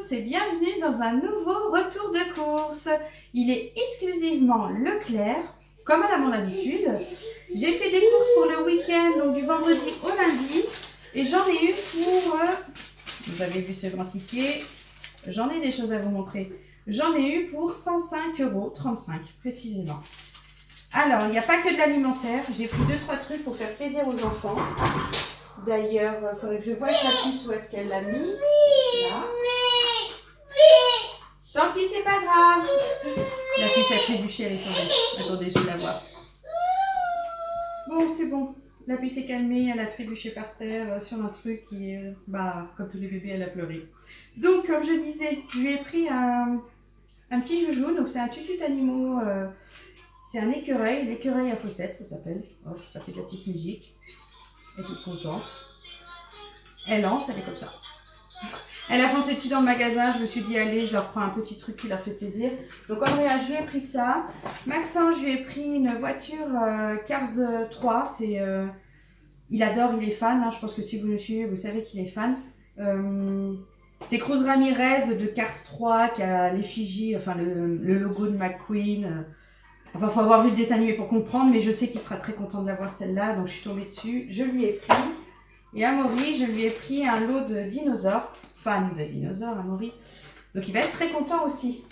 tous et bienvenue dans un nouveau retour de course. Il est exclusivement Leclerc, comme à mon habitude. J'ai fait des courses pour le week-end, donc du vendredi au lundi. Et j'en ai eu pour... vous avez vu ce grand ticket. J'en ai des choses à vous montrer. J'en ai eu pour 105,35 € précisément. Alors, il n'y a pas que de l'alimentaire. J'ai pris 2-3 trucs pour faire plaisir aux enfants. D'ailleurs, il faudrait que je voie avec la puce où est-ce qu'elle l'a mis. Là. Tant pis, c'est pas grave. La puce a trébuché, elle est tombée. Attendez, je vais la voir. Bon, c'est bon. La puce est calmée, elle a trébuché par terre sur un truc qui est... comme tous les bébés, elle a pleuré. Donc, comme je disais, je lui ai pris un petit joujou. Donc, c'est un tutut animaux. C'est un écureuil. L'écureuil à fossettes, ça s'appelle. Hop, ça fait de la petite musique. Elle est toute contente. Elle lance, elle est comme ça. Elle a foncé dessus dans le magasin. Je me suis dit, allez, je leur prends un petit truc qui leur fait plaisir. Donc, Andrea, je lui ai pris ça. Maxence, je lui ai pris une voiture Cars 3. Il adore, il est fan. Hein. Je pense que si vous le suivez, vous savez qu'il est fan. C'est Cruz Ramirez de Cars 3 qui a l'effigie, enfin le logo de McQueen. Enfin, il faut avoir vu le dessin animé pour comprendre, mais je sais qu'il sera très content de l'avoir celle-là, donc je suis tombée dessus. Je lui ai pris. Et Amaury, je lui ai pris un lot de dinosaures. Fan de dinosaures, Amaury. Donc il va être très content aussi.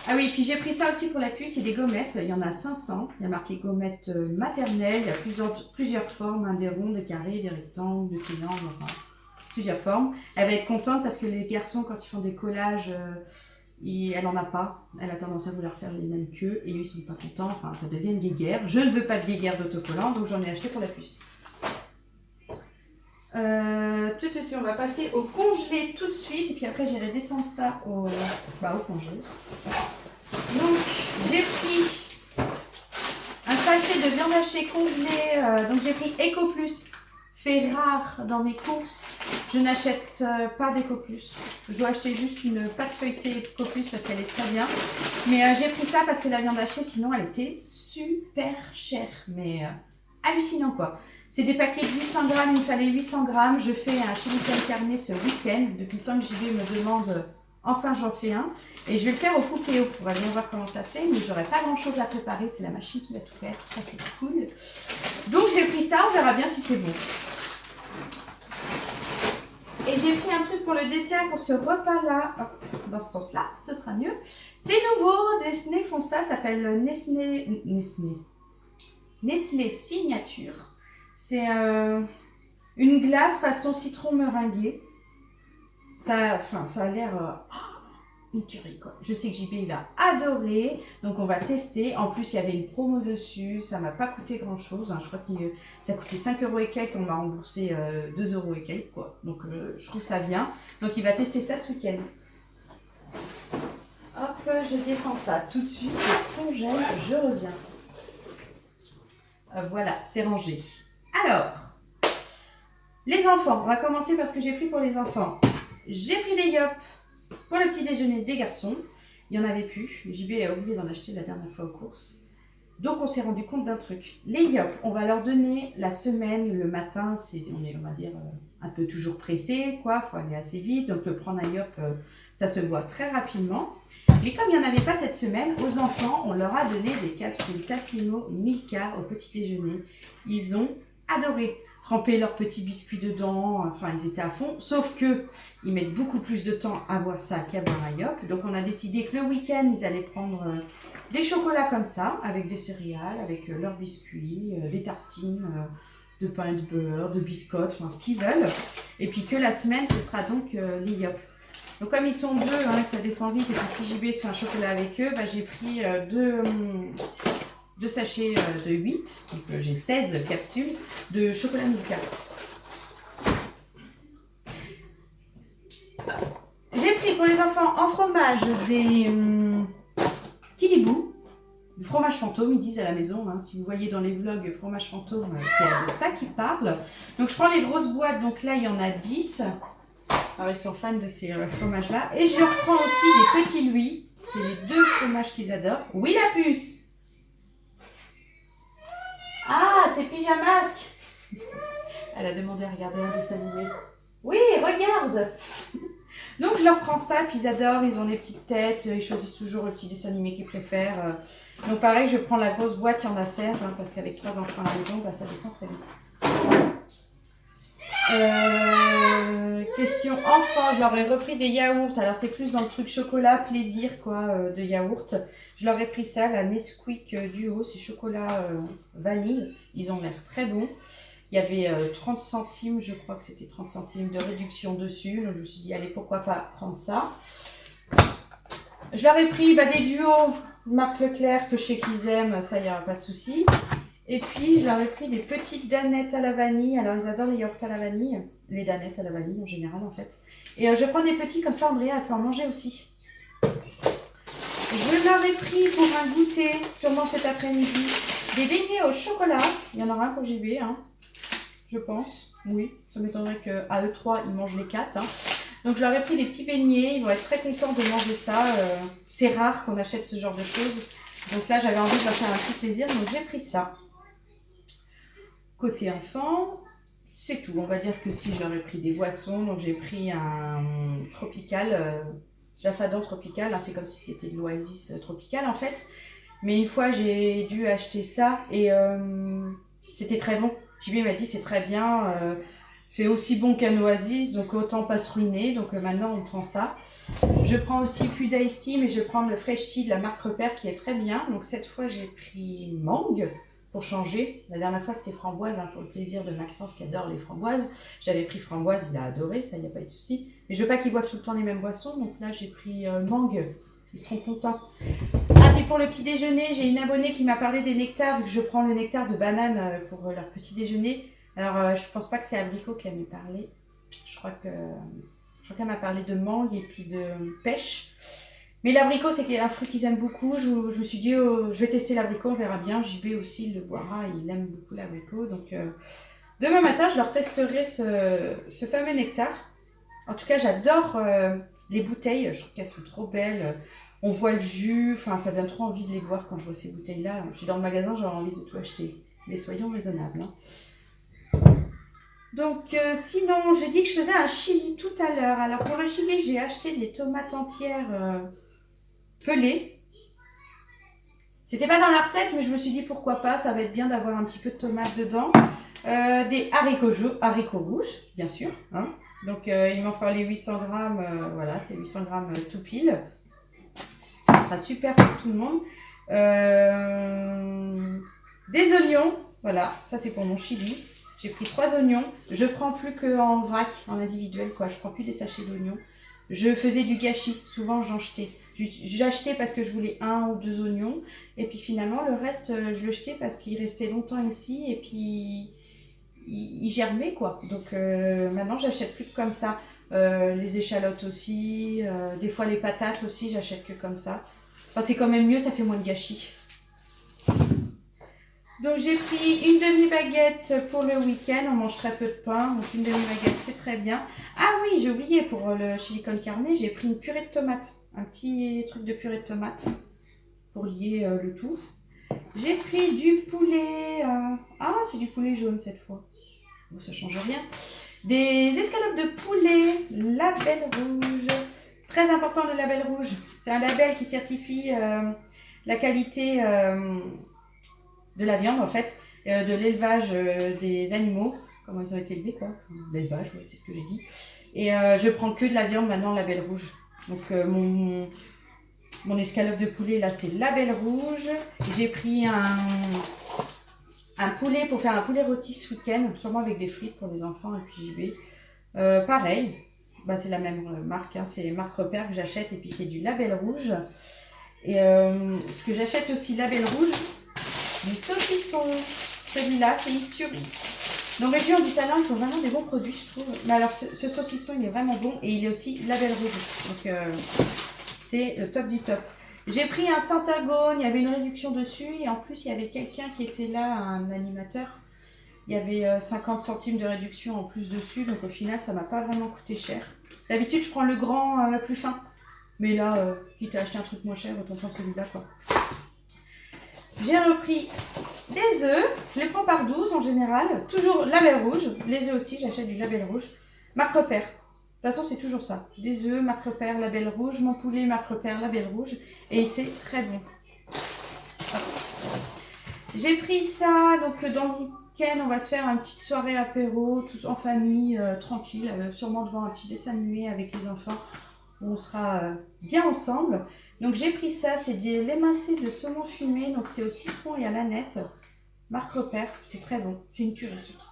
Ah oui, puis j'ai pris ça aussi pour la puce, c'est des gommettes. Il y en a 500. Il y a marqué gommettes maternelles. Il y a plusieurs formes, hein, des ronds, des carrés, des rectangles, des triangles, enfin, plusieurs formes. Elle va être contente parce que les garçons, quand ils font des collages... elle n'en a pas, elle a tendance à vouloir faire les mêmes qu'eux et eux ils sont pas contents, enfin ça devient une guéguerre. Je ne veux pas de guéguerre d'autocollant donc j'en ai acheté pour la puce. On va passer au congelé tout de suite et puis après j'irai descendre ça au congelé. Donc j'ai pris un sachet de viande hachée congelée, donc j'ai pris Eco Plus. Fait rare dans mes courses, je n'achète pas d'Eco Plus. Je dois acheter juste une pâte feuilletée Eco Plus parce qu'elle est très bien. Mais j'ai pris ça parce que la viande hachée, sinon elle était super chère. Mais hallucinant quoi. C'est des paquets de 800 grammes, il me fallait 800 grammes. Je fais un chili con carne ce week-end. Depuis le temps que j'y vais, me demande, enfin j'en fais un. Et je vais le faire au cookéo. On va bien voir comment ça fait, mais j'aurai pas grand chose à préparer. C'est la machine qui va tout faire. Ça c'est cool. Donc j'ai pris ça, on verra bien si c'est bon. Et j'ai pris un truc pour le dessert, pour ce repas-là. Hop, dans ce sens-là, ce sera mieux. C'est nouveau, Nestlé font ça, ça s'appelle Nestlé Signature. C'est une glace façon citron meringué. Ça a l'air... une tuerie quoi. Je sais que JB il va adorer, donc on va tester. En plus il y avait une promo dessus, ça m'a pas coûté grand chose, hein. Je crois que ça coûtait 5 € et quelques, on m'a remboursé 2 € et quelques quoi. Donc je trouve ça bien. Donc il va tester ça ce week-end. Hop, je descends ça tout de suite, je congèle, je reviens. Voilà, c'est rangé. Alors, les enfants, on va commencer par ce que j'ai pris pour les enfants. J'ai pris des yop pour le petit déjeuner des garçons. Il n'y en avait plus. JB a oublié d'en acheter la dernière fois aux courses. Donc on s'est rendu compte d'un truc. Les yop, on va leur donner la semaine, le matin, on va dire, un peu toujours pressé, quoi. Il faut aller assez vite. Donc le prendre un yop, ça se boit très rapidement. Mais comme il n'y en avait pas cette semaine, aux enfants, on leur a donné des capsules Tassimo Milka au petit déjeuner. Ils ont adoré. Tremper leurs petits biscuits dedans, enfin ils étaient à fond, sauf que ils mettent beaucoup plus de temps à boire ça qu'à boire un yop. Donc on a décidé que le week-end ils allaient prendre des chocolats comme ça, avec des céréales, avec leurs biscuits, des tartines, de pain et de beurre, de biscottes, enfin ce qu'ils veulent. Et puis que la semaine ce sera donc les yop. Donc comme ils sont deux, hein, que ça descend vite, et puis si JB se fait un chocolat avec eux, j'ai pris deux sachets de 8, donc j'ai 16 capsules de chocolat Milka. J'ai pris pour les enfants en fromage des Kidibou, du fromage fantôme, ils disent à la maison. Hein, si vous voyez dans les vlogs fromage fantôme, c'est de ça qu'ils parlent. Donc je prends les grosses boîtes, donc là il y en a 10. Alors ils sont fans de ces fromages-là. Et je leur prends aussi des petits Louis. C'est les deux fromages qu'ils adorent. Oui la puce! Ah, c'est Pyjamasque. Elle a demandé à regarder un dessin animé. Oui, regarde. Donc je leur prends ça, puis ils adorent, ils ont les petites têtes, ils choisissent toujours le petit dessin animé qu'ils préfèrent. Donc pareil, je prends la grosse boîte, il y en a 16, hein, parce qu'avec 3 enfants à la maison, bah, ça descend très vite. Question enfant, je leur ai repris des yaourts. Alors c'est plus dans le truc chocolat, plaisir quoi, de yaourt. Je leur ai pris ça, la Nesquik Duo, c'est chocolat vanille. Ils ont l'air très bons. Il y avait 30 centimes, je crois que c'était 30 centimes de réduction dessus. Donc je me suis dit, allez, pourquoi pas prendre ça. Je leur ai pris des duos marque Leclerc que je sais qu'ils aiment, ça, il n'y aura pas de souci. Et puis, je leur ai pris des petites danettes à la vanille. Alors, ils adorent les yaourts à la vanille. Les danettes à la vanille, en général, en fait. Et je prends des petits, comme ça, Andrea, elle peut en manger aussi. Je leur ai pris pour un goûter, sûrement cet après-midi, des beignets au chocolat. Il y en aura un pour JB, hein, je pense. Oui, ça m'étonnerait qu'à eux 3, ils mangent les 4. Hein. Donc, je leur ai pris des petits beignets. Ils vont être très contents de manger ça. C'est rare qu'on achète ce genre de choses. Donc là, j'avais envie de leur faire un petit plaisir. Donc, j'ai pris ça. Côté enfant, c'est tout. On va dire que si j'aurais pris des boissons, donc j'ai pris un tropical, Jafadon tropical, hein, c'est comme si c'était de l'Oasis tropical en fait. Mais une fois j'ai dû acheter ça et c'était très bon. JB m'a dit c'est très bien, c'est aussi bon qu'un Oasis, donc autant pas se ruiner. Donc maintenant on prend ça. Je prends aussi plus d'Ice Tea, mais je prends le Fresh Tea de la marque Repère qui est très bien. Donc cette fois j'ai pris mangue. Pour changer, la dernière fois c'était framboise, hein, pour le plaisir de Maxence qui adore les framboises. J'avais pris framboise, il a adoré, ça il n'y a pas eu de souci. Mais je veux pas qu'ils boivent tout le temps les mêmes boissons, donc là j'ai pris mangue, ils seront contents. Ah puis pour le petit déjeuner, j'ai une abonnée qui m'a parlé des nectars, vu que je prends le nectar de banane pour leur petit déjeuner. Alors je pense pas que c'est abricot qu'elle m'ait parlé, je crois qu'elle m'a parlé de mangue et puis de pêche. Mais l'abricot, c'est un fruit qu'ils aiment beaucoup. Je me suis dit, je vais tester l'abricot, on verra bien. JB aussi, il le boira, il aime beaucoup l'abricot. Donc, demain matin, je leur testerai ce fameux nectar. En tout cas, j'adore les bouteilles. Je trouve qu'elles sont trop belles. On voit le jus. Enfin, ça donne trop envie de les boire quand je vois ces bouteilles-là. Je suis dans le magasin, j'aurais envie de tout acheter. Mais soyons raisonnables. Hein. Donc, sinon, j'ai dit que je faisais un chili tout à l'heure. Alors, pour le chili, j'ai acheté des tomates entières pelées. C'était pas dans la recette, mais je me suis dit pourquoi pas, ça va être bien d'avoir un petit peu de tomates dedans. Des haricots rouges, bien sûr. Hein. Donc, il m'en fallait 800 grammes, voilà, c'est 800 grammes tout pile. Ça sera super pour tout le monde. Des oignons, voilà, ça c'est pour mon chili. J'ai pris 3 oignons. Je prends plus qu'en vrac, en individuel, quoi. Je prends plus des sachets d'oignons. Je faisais du gâchis, souvent j'en jetais. J'achetais parce que je voulais 1 ou 2 oignons. Et puis finalement, le reste, je le jetais parce qu'il restait longtemps ici. Et puis, il germait, quoi. Donc maintenant, j'achète plus que comme ça. Les échalotes aussi. Des fois, les patates aussi, j'achète que comme ça. Enfin, c'est quand même mieux, ça fait moins de gâchis. Donc j'ai pris une demi-baguette pour le week-end, on mange très peu de pain, donc une demi-baguette c'est très bien. Ah oui, j'ai oublié, pour le chili con carne, j'ai pris une purée de tomates, un petit truc de purée de tomates pour lier le tout. J'ai pris du poulet, ah c'est du poulet jaune cette fois, bon ça change rien. Des escalopes de poulet, label rouge, très important le label rouge, c'est un label qui certifie la qualité de la viande en fait, de l'élevage des animaux, comment ils ont été élevés quoi, enfin, l'élevage, ouais, c'est ce que j'ai dit. Et je prends que de la viande maintenant label rouge. Donc mon escalope de poulet là c'est label rouge. J'ai pris un poulet pour faire un poulet rôti ce week-end, sûrement avec des frites pour les enfants et puis JB. Pareil, c'est la même marque, hein, c'est les marques Repères que j'achète et puis c'est du label rouge. Et ce que j'achète aussi label rouge, du saucisson, celui-là c'est Iturie. Dans Région du Talent, il faut vraiment des bons produits, je trouve. Mais alors, ce saucisson, il est vraiment bon et il est aussi label rouge. Donc, c'est le top du top. J'ai pris un Syntagone, il y avait une réduction dessus et en plus, il y avait quelqu'un qui était là, un animateur. Il y avait 50 centimes de réduction en plus dessus, donc au final, ça m'a pas vraiment coûté cher. D'habitude, je prends le grand plus fin. Mais là, quitte à acheter un truc moins cher, autant prendre celui-là, quoi. J'ai repris des œufs, je les prends par 12 en général, toujours label rouge, les œufs aussi, j'achète du label rouge. Marque Repère, toute façon, c'est toujours ça. Des œufs, marque repère, label rouge. Mon poulet, marque repère, label rouge. Et c'est très bon. Hop. J'ai pris ça. Donc, dans le week-end, on va se faire une petite soirée apéro, tous en famille, tranquille. Sûrement devant un petit dessin animé avec les enfants. On sera bien ensemble. Donc, j'ai pris ça. C'est des laits massés de saumon fumé. Donc, c'est au citron et à l'aneth. Marque repère. C'est très bon. C'est une tuerie, ce truc.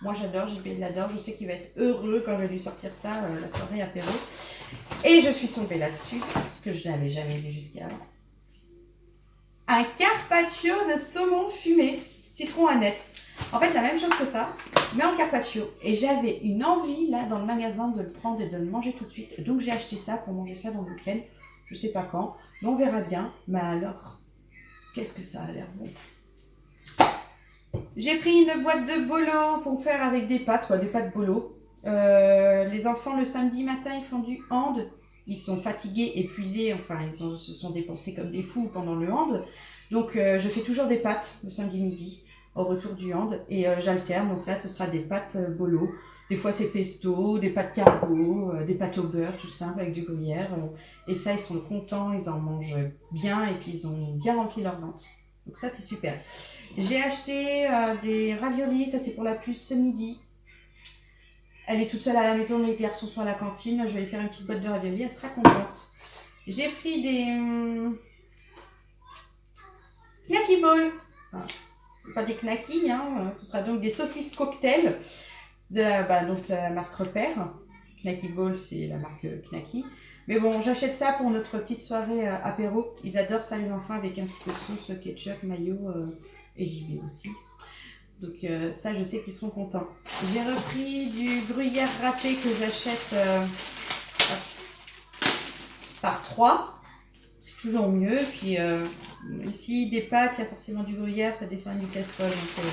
Moi j'adore, JB l'adore, je sais qu'il va être heureux quand je vais lui sortir ça, la soirée apéro. Et je suis tombée là-dessus, parce que je n'avais jamais vu jusqu'à là. Un carpaccio de saumon fumé, citron aneth. En fait, la même chose que ça, mais en carpaccio. Et j'avais une envie, là, dans le magasin, de le prendre et de le manger tout de suite. Donc j'ai acheté ça pour manger ça dans le week-end. Je sais pas quand, mais on verra bien. Mais alors, qu'est-ce que ça a l'air bon. J'ai pris une boîte de bolo pour faire avec des pâtes bolo. Les enfants, le samedi matin, ils font du hand. Ils sont fatigués, épuisés, enfin, se sont dépensés comme des fous pendant le hand. Donc, je fais toujours des pâtes le samedi midi, au retour du hand. Et j'alterne, donc là, ce sera des pâtes bolo. Des fois, c'est pesto, des pâtes carbo, des pâtes au beurre, tout simple, avec du gruyère. Et ça, ils sont contents, ils en mangent bien, et puis ils ont bien rempli leur ventre. Donc ça, c'est super. J'ai acheté des raviolis, ça c'est pour la puce ce midi. Elle est toute seule à la maison, les garçons sont à la cantine. Je vais lui faire une petite boîte de raviolis, elle sera contente. J'ai pris des knacky balls. Enfin, pas des knacky, hein. Ce sera donc des saucisses cocktail de la marque Repère. Knacky Ball, c'est la marque Knacky. Mais bon, j'achète ça pour notre petite soirée apéro. Ils adorent ça, les enfants, avec un petit peu de sauce, ketchup, mayo et JB aussi. Donc ça, je sais qu'ils seront contents. J'ai repris du gruyère râpé que j'achète par 3. C'est toujours mieux. Puis ici, des pâtes, il y a forcément du gruyère, ça descend à une vitesse folle. Donc,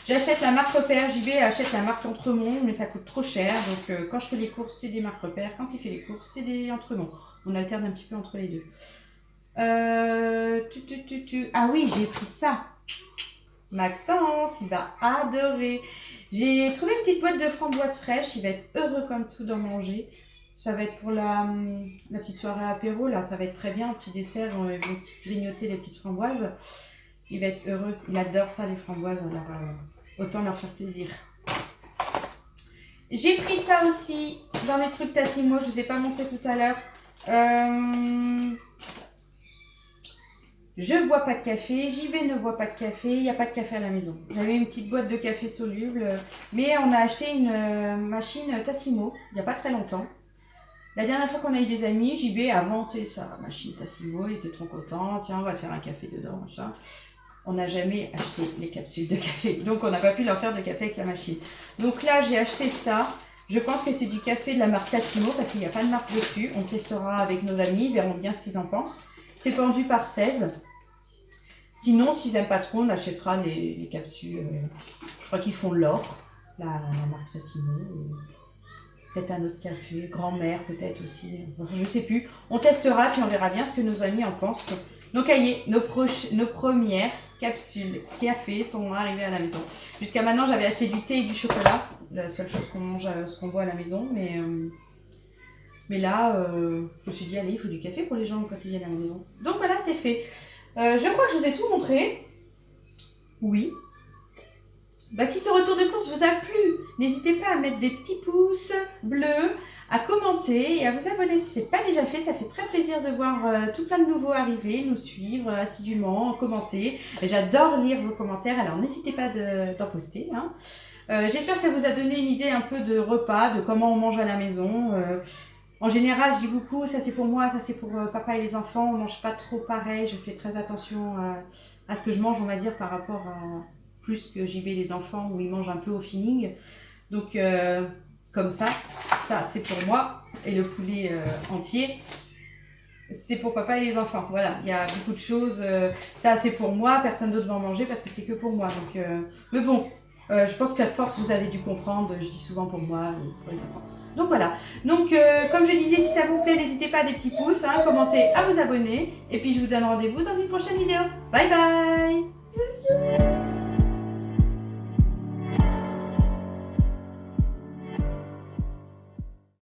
j'achète la marque Repère, JB achète la marque Entremont, mais ça coûte trop cher. Donc quand je fais les courses, c'est des marques Repère. Quand il fait les courses, c'est des Entremont. On alterne un petit peu entre les deux. Ah oui, j'ai pris ça. Maxence, il va adorer. J'ai trouvé une petite boîte de framboises fraîches. Il va être heureux comme tout d'en manger. Ça va être pour la petite soirée apéro. Là, ça va être très bien. Un petit dessert, ils vont grignoter les petites framboises. Il va être heureux. Il adore ça, les framboises. Alors, autant leur faire plaisir. J'ai pris ça aussi dans les trucs Tassimo. Je ne vous ai pas montré tout à l'heure. Je bois pas de café, JB ne boit pas de café, il n'y a pas de café à la maison. J'avais une petite boîte de café soluble, mais on a acheté une machine Tassimo il n'y a pas très longtemps. La dernière fois qu'on a eu des amis, JB a vanté sa machine Tassimo, il était trop content, tiens on va te faire un café dedans, machin. On n'a jamais acheté les capsules de café, donc on n'a pas pu leur faire de café avec la machine. Donc là j'ai acheté ça, je pense que c'est du café de la marque Tassimo parce qu'il n'y a pas de marque dessus. On testera avec nos amis, ils verront bien ce qu'ils en pensent. C'est pendu par 16. Sinon, s'ils n'aiment pas trop, on achètera les capsules. Je crois qu'ils font l'or, la marque Tassimo. Peut-être un autre café, grand-mère peut-être aussi. Enfin, je sais plus. On testera puis on verra bien ce que nos amis en pensent. Nos cahiers, nos premières capsules café sont arrivées à la maison. Jusqu'à maintenant, j'avais acheté du thé et du chocolat. La seule chose qu'on mange, ce qu'on boit à la maison. Mais là, je me suis dit, allez, il faut du café pour les gens quand ils viennent à la maison. Donc voilà, c'est fait. Je crois que je vous ai tout montré. Oui. Bah, si ce retour de course vous a plu, n'hésitez pas à mettre des petits pouces bleus, à commenter et à vous abonner si ce n'est pas déjà fait. Ça fait très plaisir de voir tout plein de nouveaux arriver, nous suivre assidûment, commenter. J'adore lire vos commentaires, alors n'hésitez pas d'en poster. J'espère que ça vous a donné une idée un peu de repas, de comment on mange à la maison. En général, je dis beaucoup, ça c'est pour moi, ça c'est pour papa et les enfants. On ne mange pas trop pareil, je fais très attention à ce que je mange, on va dire, par rapport à plus que JB les enfants, où ils mangent un peu au feeling. Donc, comme ça c'est pour moi. Et le poulet entier, c'est pour papa et les enfants. Voilà, il y a beaucoup de choses. Ça c'est pour moi, personne d'autre va en manger parce que c'est que pour moi. Donc, mais bon, je pense qu'à force, vous avez dû comprendre. Je dis souvent pour moi et pour les enfants. Donc voilà, donc comme je disais, si ça vous plaît, n'hésitez pas à des petits pouces, commenter, à vous abonner. Et puis je vous donne rendez-vous dans une prochaine vidéo. Bye bye.